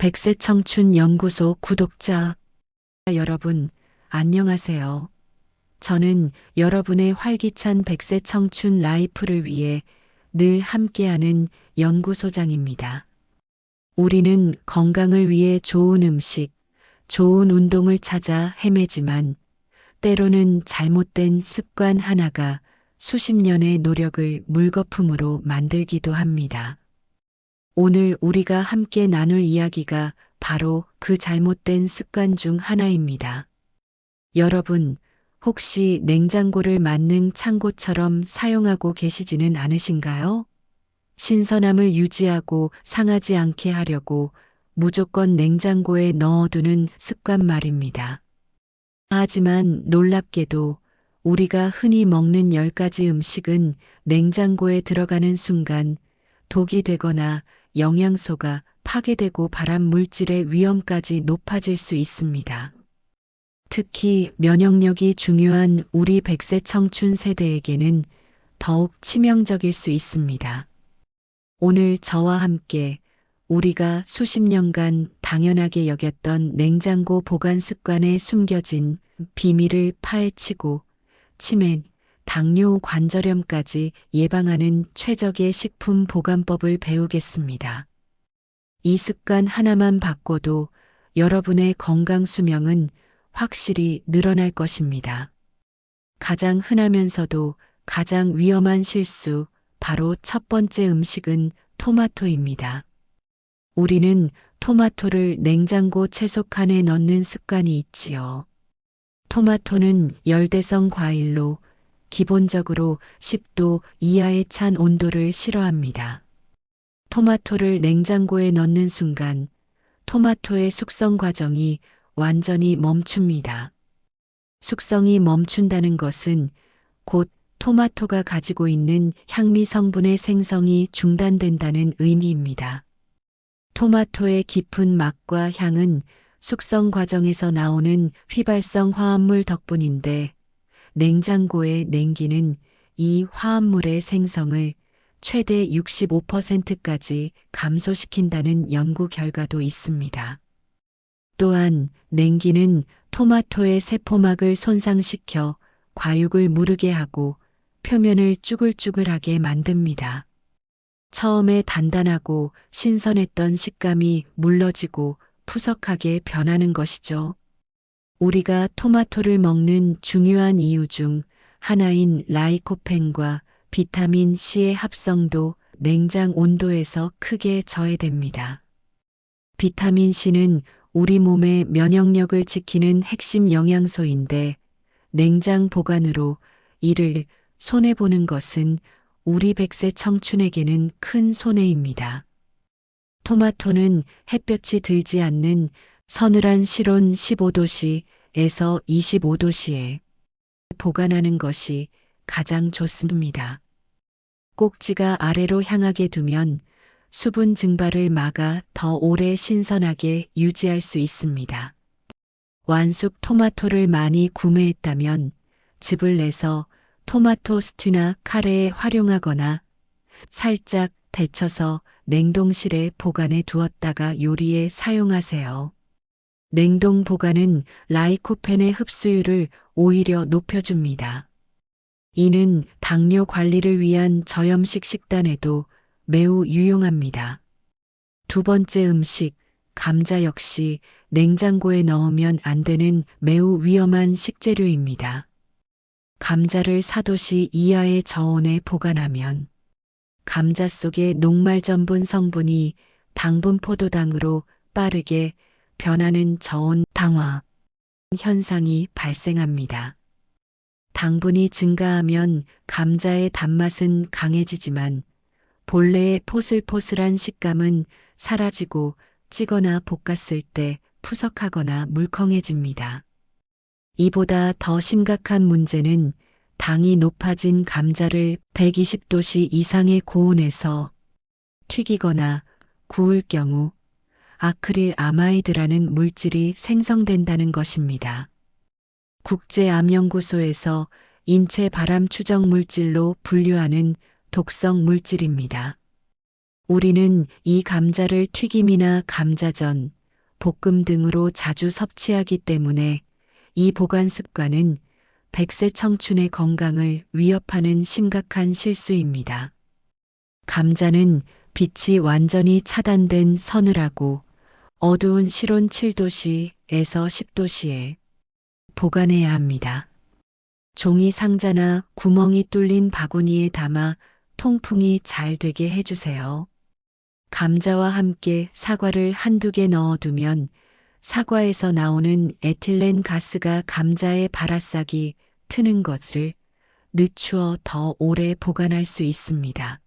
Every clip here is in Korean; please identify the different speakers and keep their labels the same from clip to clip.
Speaker 1: 백세 청춘 연구소 구독자 여러분, 안녕하세요. 저는 여러분의 활기찬 백세 청춘 라이프를 위해 늘 함께하는 연구소장입니다. 우리는 건강을 위해 좋은 음식, 좋은 운동을 찾아 헤매지만 때로는 잘못된 습관 하나가 수십 년의 노력을 물거품으로 만들기도 합니다. 오늘 우리가 함께 나눌 이야기가 바로 그 잘못된 습관 중 하나입니다. 여러분, 혹시 냉장고를 만능 창고처럼 사용하고 계시지는 않으신가요? 신선함을 유지하고 상하지 않게 하려고 무조건 냉장고에 넣어두는 습관 말입니다. 하지만 놀랍게도 우리가 흔히 먹는 10가지 음식은 냉장고에 들어가는 순간 독이 되거나 영양소가 파괴되고 발암 물질의 위험까지 높아질 수 있습니다. 특히 면역력이 중요한 우리 100세 청춘 세대에게는 더욱 치명적일 수 있습니다. 오늘 저와 함께 우리가 수십 년간 당연하게 여겼던 냉장고 보관 습관에 숨겨진 비밀을 파헤치고 치매, 당뇨, 관절염까지 예방하는 최적의 식품 보관법을 배우겠습니다. 이 습관 하나만 바꿔도 여러분의 건강 수명은 확실히 늘어날 것입니다. 가장 흔하면서도 가장 위험한 실수, 바로 첫 번째 음식은 토마토입니다. 우리는 토마토를 냉장고 채소칸에 넣는 습관이 있지요. 토마토는 열대성 과일로 기본적으로 10도 이하의 찬 온도를 싫어합니다. 토마토를 냉장고에 넣는 순간 토마토의 숙성 과정이 완전히 멈춥니다. 숙성이 멈춘다는 것은 곧 토마토가 가지고 있는 향미 성분의 생성이 중단된다는 의미입니다. 토마토의 깊은 맛과 향은 숙성 과정에서 나오는 휘발성 화합물 덕분인데 냉장고에 냉기는 이 화합물의 생성을 최대 65%까지 감소시킨다는 연구 결과도 있습니다. 또한 냉기는 토마토의 세포막을 손상시켜 과육을 무르게 하고 표면을 쭈글쭈글하게 만듭니다. 처음에 단단하고 신선했던 식감이 물러지고 푸석하게 변하는 것이죠. 우리가 토마토를 먹는 중요한 이유 중 하나인 라이코펜과 비타민 C의 합성도 냉장 온도에서 크게 저해됩니다. 비타민 C는 우리 몸의 면역력을 지키는 핵심 영양소인데 냉장 보관으로 이를 손해보는 것은 우리 100세 청춘에게는 큰 손해입니다. 토마토는 햇볕이 들지 않는 서늘한 실온 15도씨에서 25도씨에 보관하는 것이 가장 좋습니다. 꼭지가 아래로 향하게 두면 수분 증발을 막아 더 오래 신선하게 유지할 수 있습니다. 완숙 토마토를 많이 구매했다면 즙을 내서 토마토 스튜나 카레에 활용하거나 살짝 데쳐서 냉동실에 보관해 두었다가 요리에 사용하세요. 냉동 보관은 라이코펜의 흡수율을 오히려 높여줍니다. 이는 당뇨 관리를 위한 저염식 식단에도 매우 유용합니다. 두 번째 음식, 감자 역시 냉장고에 넣으면 안 되는 매우 위험한 식재료입니다. 감자를 4도씨 이하의 저온에 보관하면 감자 속의 녹말 전분 성분이 당분 포도당으로 빠르게 변하는 저온 당화 현상이 발생합니다. 당분이 증가하면 감자의 단맛은 강해지지만 본래의 포슬포슬한 식감은 사라지고 찌거나 볶았을 때 푸석하거나 물컹해집니다. 이보다 더 심각한 문제는 당이 높아진 감자를 120도씨 이상의 고온에서 튀기거나 구울 경우 아크릴 아마이드라는 물질이 생성된다는 것입니다. 국제암연구소에서 인체 발암 추적 물질로 분류하는 독성 물질입니다. 우리는 이 감자를 튀김이나 감자전, 볶음 등으로 자주 섭취하기 때문에 이 보관 습관은 100세 청춘의 건강을 위협하는 심각한 실수입니다. 감자는 빛이 완전히 차단된 서늘하고 어두운 실온 7도씨에서 10도씨에 보관해야 합니다. 종이 상자나 구멍이 뚫린 바구니에 담아 통풍이 잘 되게 해주세요. 감자와 함께 사과를 한두 개 넣어두면 사과에서 나오는 에틸렌 가스가 감자의 바라싹이 트는 것을 늦추어 더 오래 보관할 수 있습니다.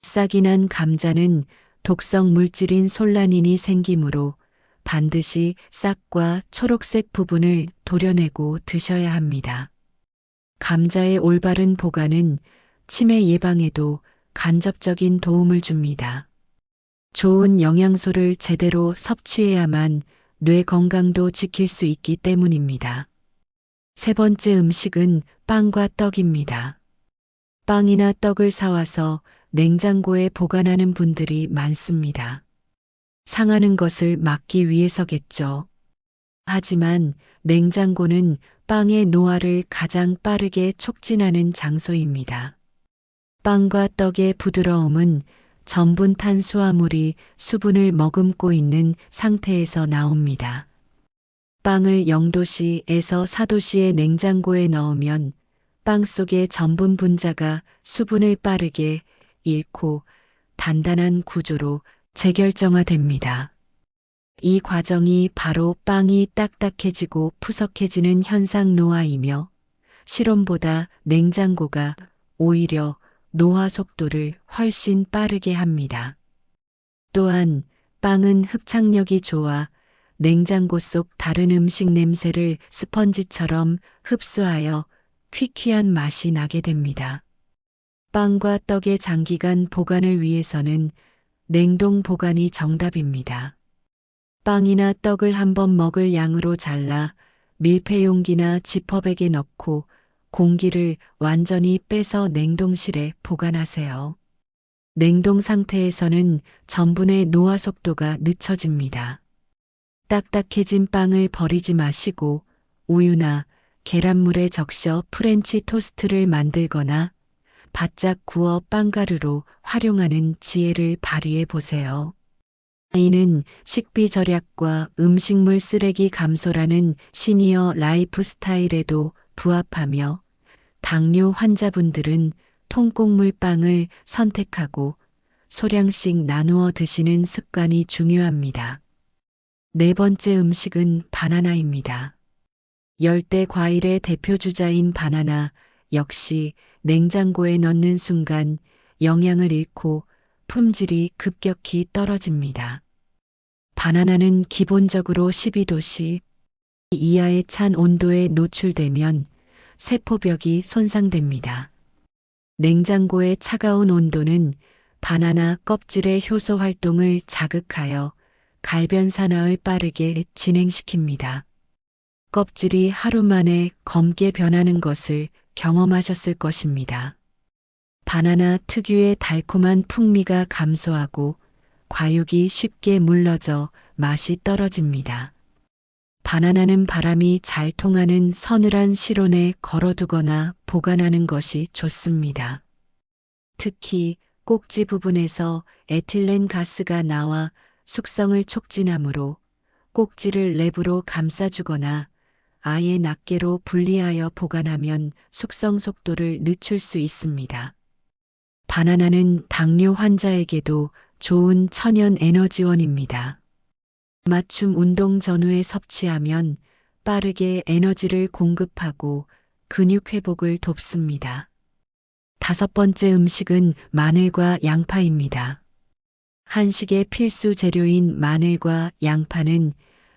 Speaker 1: 싹이 난 감자는 독성 물질인 솔라닌이 생기므로 반드시 싹과 초록색 부분을 도려내고 드셔야 합니다. 감자의 올바른 보관은 치매 예방에도 간접적인 도움을 줍니다. 좋은 영양소를 제대로 섭취해야만 뇌 건강도 지킬 수 있기 때문입니다. 세 번째 음식은 빵과 떡입니다. 빵이나 떡을 사와서 냉장고에 보관하는 분들이 많습니다. 상하는 것을 막기 위해서겠죠. 하지만 냉장고는 빵의 노화를 가장 빠르게 촉진하는 장소입니다. 빵과 떡의 부드러움은 전분 탄수화물이 수분을 머금고 있는 상태에서 나옵니다. 빵을 0도씨에서 4도씨의 냉장고에 넣으면 빵 속의 전분 분자가 수분을 빠르게 잃고 단단한 구조로 재결정화됩니다. 이 과정이 바로 빵이 딱딱해지고 푸석해지는 현상 노화이며 실온보다 냉장고가 오히려 노화 속도를 훨씬 빠르게 합니다. 또한 빵은 흡착력이 좋아 냉장고 속 다른 음식 냄새를 스펀지처럼 흡수하여 퀴퀴한 맛이 나게 됩니다. 빵과 떡의 장기간 보관을 위해서는 냉동 보관이 정답입니다. 빵이나 떡을 한번 먹을 양으로 잘라 밀폐용기나 지퍼백에 넣고 공기를 완전히 빼서 냉동실에 보관하세요. 냉동 상태에서는 전분의 노화 속도가 늦춰집니다. 딱딱해진 빵을 버리지 마시고 우유나 계란물에 적셔 프렌치 토스트를 만들거나 바짝 구워 빵가루로 활용하는 지혜를 발휘해 보세요. 이는 식비 절약과 음식물 쓰레기 감소라는 시니어 라이프 스타일에도 부합하며 당뇨 환자분들은 통곡물 빵을 선택하고 소량씩 나누어 드시는 습관이 중요합니다. 네 번째 음식은 바나나입니다. 열대 과일의 대표 주자인 바나나 역시 냉장고에 넣는 순간 영양을 잃고 품질이 급격히 떨어집니다. 바나나는 기본적으로 12도씨 이하의 찬 온도에 노출되면 세포벽이 손상됩니다. 냉장고의 차가운 온도는 바나나 껍질의 효소 활동을 자극하여 갈변 산화를 빠르게 진행시킵니다. 껍질이 하루 만에 검게 변하는 것을 경험하셨을 것입니다. 바나나 특유의 달콤한 풍미가 감소하고 과육이 쉽게 물러져 맛이 떨어집니다. 바나나는 바람이 잘 통하는 서늘한 실온에 걸어두거나 보관하는 것이 좋습니다. 특히 꼭지 부분에서 에틸렌 가스가 나와 숙성을 촉진하므로 꼭지를 랩으로 감싸주거나 아예 낱개로 분리하여 보관하면 숙성 속도를 늦출 수 있습니다. 바나나는 당뇨 환자에게도 좋은 천연 에너지원입니다. 맞춤 운동 전후에 섭취하면 빠르게 에너지를 공급하고 근육 회복을 돕습니다. 다섯 번째 음식은 마늘과 양파입니다. 한식의 필수 재료인 마늘과 양파는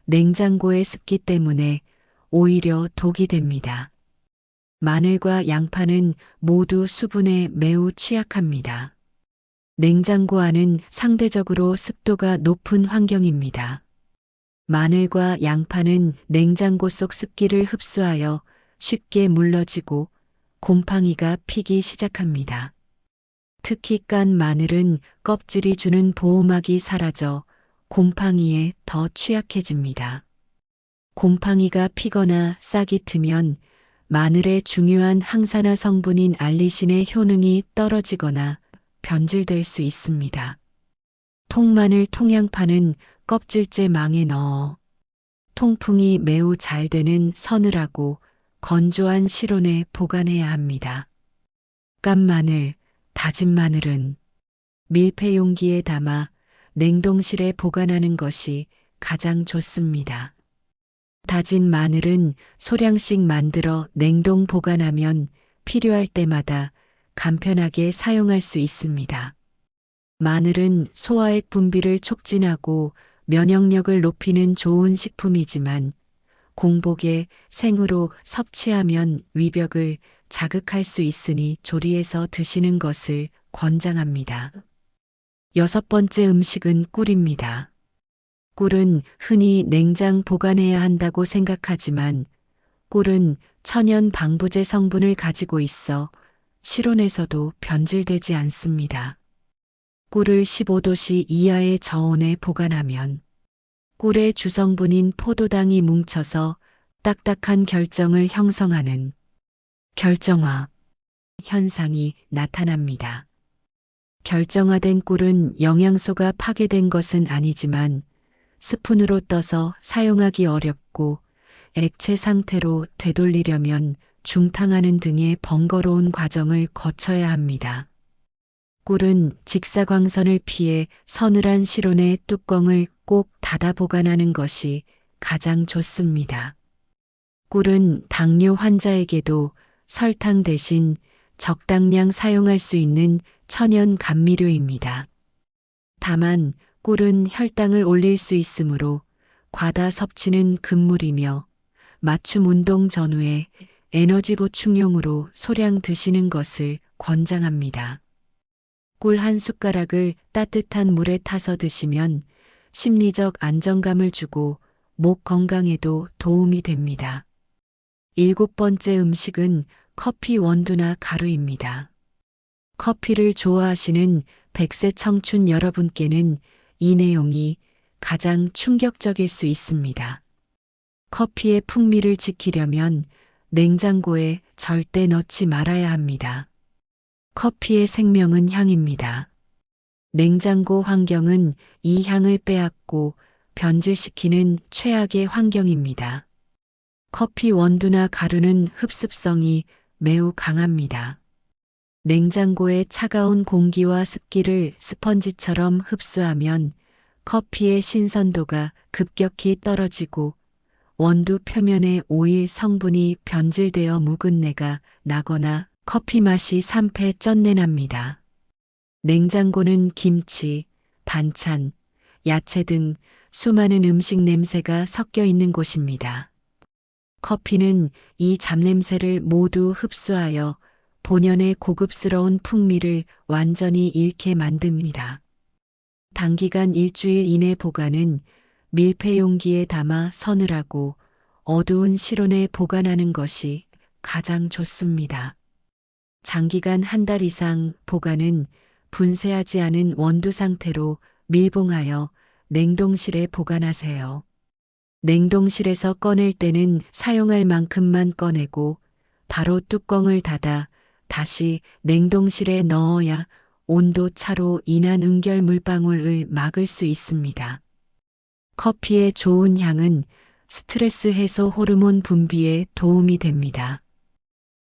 Speaker 1: 냉장고의 습기 때문에 오히려 독이 됩니다. 마늘과 양파는 모두 수분에 매우 취약합니다. 냉장고 안은 상대적으로 습도가 높은 환경입니다. 마늘과 양파는 냉장고 속 습기를 흡수하여 쉽게 물러지고 곰팡이가 피기 시작합니다. 특히 깐 마늘은 껍질이 주는 보호막이 사라져 곰팡이에 더 취약해집니다. 곰팡이가 피거나 싹이 트면 마늘의 중요한 항산화 성분인 알리신의 효능이 떨어지거나 변질될 수 있습니다. 통마늘 통양파는 껍질째 망에 넣어 통풍이 매우 잘 되는 서늘하고 건조한 실온에 보관해야 합니다. 깐 마늘, 다진 마늘은 밀폐 용기에 담아 냉동실에 보관하는 것이 가장 좋습니다. 다진 마늘은 소량씩 만들어 냉동 보관하면 필요할 때마다 간편하게 사용할 수 있습니다. 마늘은 소화액 분비를 촉진하고 면역력을 높이는 좋은 식품이지만 공복에 생으로 섭취하면 위벽을 자극할 수 있으니 조리해서 드시는 것을 권장합니다. 6번째 음식은 꿀입니다. 꿀은 흔히 냉장 보관해야 한다고 생각하지만 꿀은 천연 방부제 성분을 가지고 있어 실온에서도 변질되지 않습니다. 꿀을 15도씨 이하의 저온에 보관하면 꿀의 주성분인 포도당이 뭉쳐서 딱딱한 결정을 형성하는 결정화 현상이 나타납니다. 결정화된 꿀은 영양소가 파괴된 것은 아니지만 스푼으로 떠서 사용하기 어렵고 액체 상태로 되돌리려면 중탕하는 등의 번거로운 과정을 거쳐야 합니다. 꿀은 직사광선을 피해 서늘한 실온에 뚜껑을 꼭 닫아 보관하는 것이 가장 좋습니다. 꿀은 당뇨 환자에게도 설탕 대신 적당량 사용할 수 있는 천연 감미료입니다. 다만 꿀은 혈당을 올릴 수 있으므로 과다 섭취는 금물이며 맞춤 운동 전후에 에너지 보충용으로 소량 드시는 것을 권장합니다. 꿀 한 숟가락을 따뜻한 물에 타서 드시면 심리적 안정감을 주고 목 건강에도 도움이 됩니다. 7번째 음식은 커피 원두나 가루입니다. 커피를 좋아하시는 100세 청춘 여러분께는 이 내용이 가장 충격적일 수 있습니다. 커피의 풍미를 지키려면 냉장고에 절대 넣지 말아야 합니다. 커피의 생명은 향입니다. 냉장고 환경은 이 향을 빼앗고 변질시키는 최악의 환경입니다. 커피 원두나 가루는 흡습성이 매우 강합니다. 냉장고의 차가운 공기와 습기를 스펀지처럼 흡수하면 커피의 신선도가 급격히 떨어지고 원두 표면의 오일 성분이 변질되어 묵은 내가 나거나 커피 맛이 산패 쩐내납니다. 냉장고는 김치, 반찬, 야채 등 수많은 음식 냄새가 섞여 있는 곳입니다. 커피는 이 잡냄새를 모두 흡수하여 본연의 고급스러운 풍미를 완전히 잃게 만듭니다. 단기간 일주일 이내 보관은 밀폐 용기에 담아 서늘하고 어두운 실온에 보관하는 것이 가장 좋습니다. 장기간 한 달 이상 보관은 분쇄하지 않은 원두 상태로 밀봉하여 냉동실에 보관하세요. 냉동실에서 꺼낼 때는 사용할 만큼만 꺼내고 바로 뚜껑을 닫아 다시 냉동실에 넣어야 온도 차로 인한 응결 물방울을 막을 수 있습니다. 커피의 좋은 향은 스트레스 해소 호르몬 분비에 도움이 됩니다.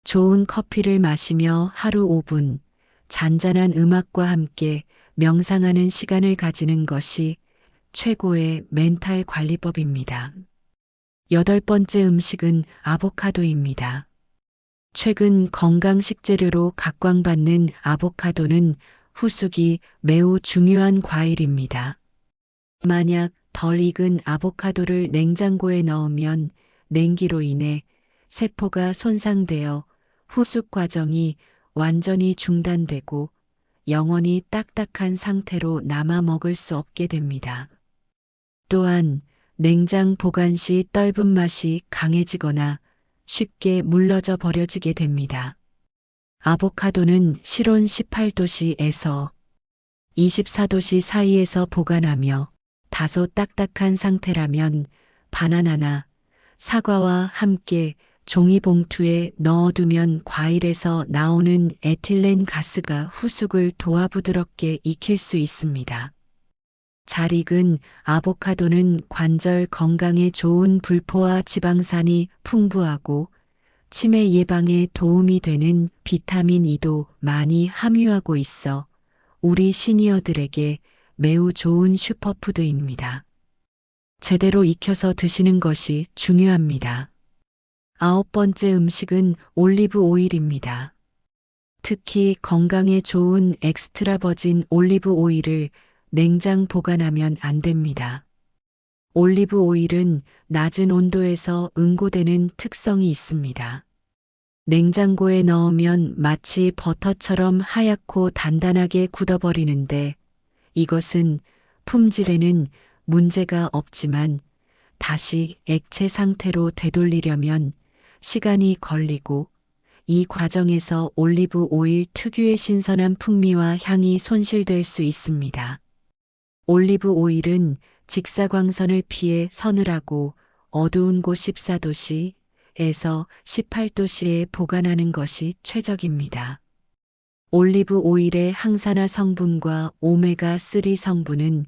Speaker 1: 좋은 커피를 마시며 하루 5분 잔잔한 음악과 함께 명상하는 시간을 가지는 것이 최고의 멘탈 관리법입니다. 8번째 음식은 아보카도입니다. 최근 건강식 재료로 각광받는 아보카도는 후숙이 매우 중요한 과일입니다. 만약 덜 익은 아보카도를 냉장고에 넣으면 냉기로 인해 세포가 손상되어 후숙 과정이 완전히 중단되고 영원히 딱딱한 상태로 남아 먹을 수 없게 됩니다. 또한 냉장 보관 시 떫은 맛이 강해지거나 쉽게 물러져 버려지게 됩니다. 아보카도는 실온 18도씨에서 24도씨 사이에서 보관하며 다소 딱딱한 상태라면 바나나나 사과와 함께 종이봉투에 넣어두면 과일에서 나오는 에틸렌 가스가 후숙을 도와 부드럽게 익힐 수 있습니다. 잘 익은 아보카도는 관절 건강에 좋은 불포화 지방산이 풍부하고 치매 예방에 도움이 되는 비타민 E도 많이 함유하고 있어 우리 시니어들에게 매우 좋은 슈퍼푸드입니다. 제대로 익혀서 드시는 것이 중요합니다. 9번째 음식은 올리브 오일입니다. 특히 건강에 좋은 엑스트라 버진 올리브 오일을 냉장 보관하면 안 됩니다. 올리브 오일은 낮은 온도에서 응고되는 특성이 있습니다. 냉장고에 넣으면 마치 버터처럼 하얗고 단단하게 굳어버리는데 이것은 품질에는 문제가 없지만 다시 액체 상태로 되돌리려면 시간이 걸리고 이 과정에서 올리브 오일 특유의 신선한 풍미와 향이 손실될 수 있습니다. 올리브 오일은 직사광선을 피해 서늘하고 어두운 곳 14도씨에서 18도씨에 보관하는 것이 최적입니다. 올리브 오일의 항산화 성분과 오메가3 성분은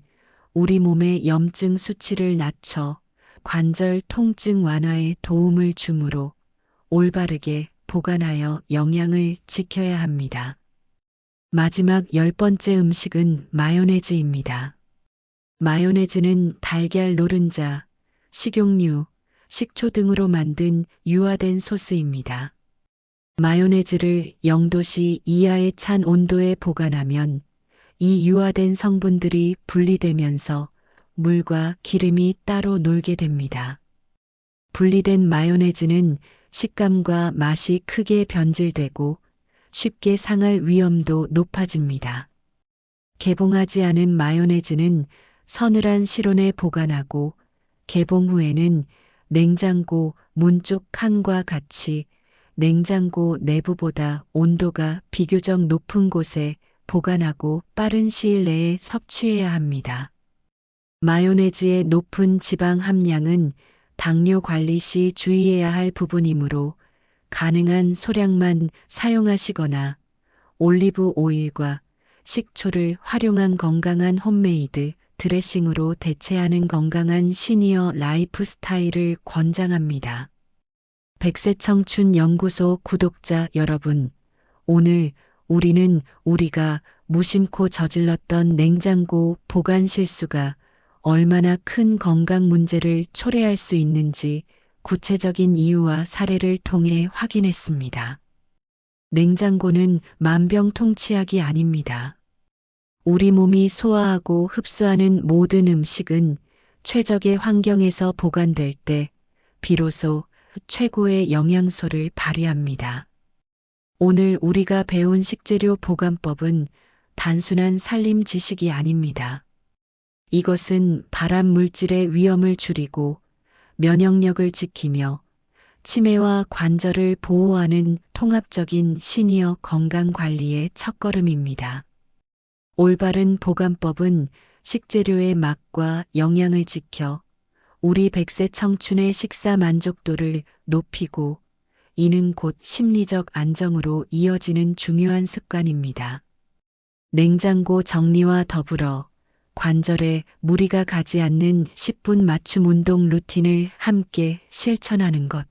Speaker 1: 우리 몸의 염증 수치를 낮춰 관절 통증 완화에 도움을 주므로 올바르게 보관하여 영양을 지켜야 합니다. 마지막 10번째 음식은 마요네즈입니다. 마요네즈는 달걀 노른자, 식용유, 식초 등으로 만든 유화된 소스입니다. 마요네즈를 0도씨 이하의 찬 온도에 보관하면 이 유화된 성분들이 분리되면서 물과 기름이 따로 놀게 됩니다. 분리된 마요네즈는 식감과 맛이 크게 변질되고 쉽게 상할 위험도 높아집니다. 개봉하지 않은 마요네즈는 서늘한 실온에 보관하고 개봉 후에는 냉장고 문 쪽 칸과 같이 냉장고 내부보다 온도가 비교적 높은 곳에 보관하고 빠른 시일 내에 섭취해야 합니다. 마요네즈의 높은 지방 함량은 당뇨 관리 시 주의해야 할 부분이므로 가능한 소량만 사용하시거나 올리브 오일과 식초를 활용한 건강한 홈메이드 드레싱으로 대체하는 건강한 시니어 라이프 스타일을 권장합니다. 백세 청춘 연구소 구독자 여러분, 오늘 우리는 우리가 무심코 저질렀던 냉장고 보관 실수가 얼마나 큰 건강 문제를 초래할 수 있는지 구체적인 이유와 사례를 통해 확인했습니다. 냉장고는 만병통치약이 아닙니다. 우리 몸이 소화하고 흡수하는 모든 음식은 최적의 환경에서 보관될 때 비로소 최고의 영양소를 발휘합니다. 오늘 우리가 배운 식재료 보관법은 단순한 살림 지식이 아닙니다. 이것은 발암 물질의 위험을 줄이고 면역력을 지키며 치매와 관절을 보호하는 통합적인 시니어 건강 관리의 첫걸음입니다. 올바른 보관법은 식재료의 맛과 영양을 지켜 우리 100세 청춘의 식사 만족도를 높이고 이는 곧 심리적 안정으로 이어지는 중요한 습관입니다. 냉장고 정리와 더불어 관절에 무리가 가지 않는 10분 맞춤 운동 루틴을 함께 실천하는 것.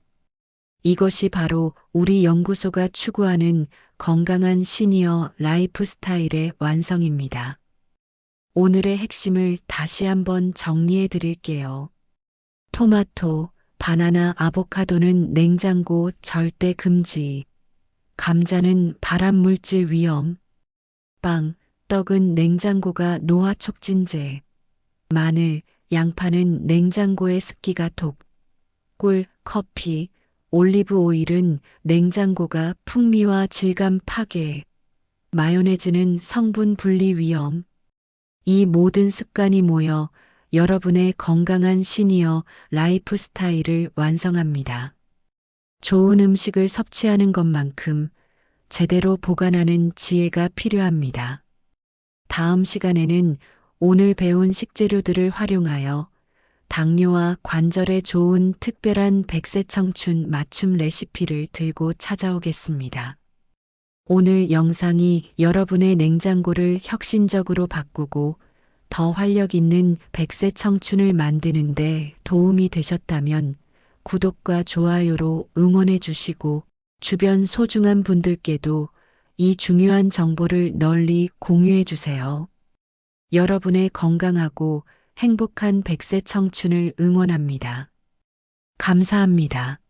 Speaker 1: 이것이 바로 우리 연구소가 추구하는 건강한 시니어 라이프 스타일의 완성입니다. 오늘의 핵심을 다시 한번 정리해 드릴게요. 토마토, 바나나, 아보카도는 냉장고 절대 금지. 감자는 발암 물질 위험. 빵, 떡은 냉장고가 노화 촉진제. 마늘, 양파는 냉장고의 습기가 독. 꿀, 커피, 올리브 오일은 냉장고가 풍미와 질감 파괴. 마요네즈는 성분 분리 위험. 이 모든 습관이 모여 여러분의 건강한 시니어 라이프 스타일을 완성합니다. 좋은 음식을 섭취하는 것만큼 제대로 보관하는 지혜가 필요합니다. 다음 시간에는 오늘 배운 식재료들을 활용하여 당뇨와 관절에 좋은 특별한 백세 청춘 맞춤 레시피를 들고 찾아오겠습니다. 오늘 영상이 여러분의 냉장고를 혁신적으로 바꾸고 더 활력 있는 백세 청춘을 만드는데 도움이 되셨다면 구독과 좋아요로 응원해 주시고 주변 소중한 분들께도 이 중요한 정보를 널리 공유해 주세요. 여러분의 건강하고 행복한 백세 청춘을 응원합니다. 감사합니다.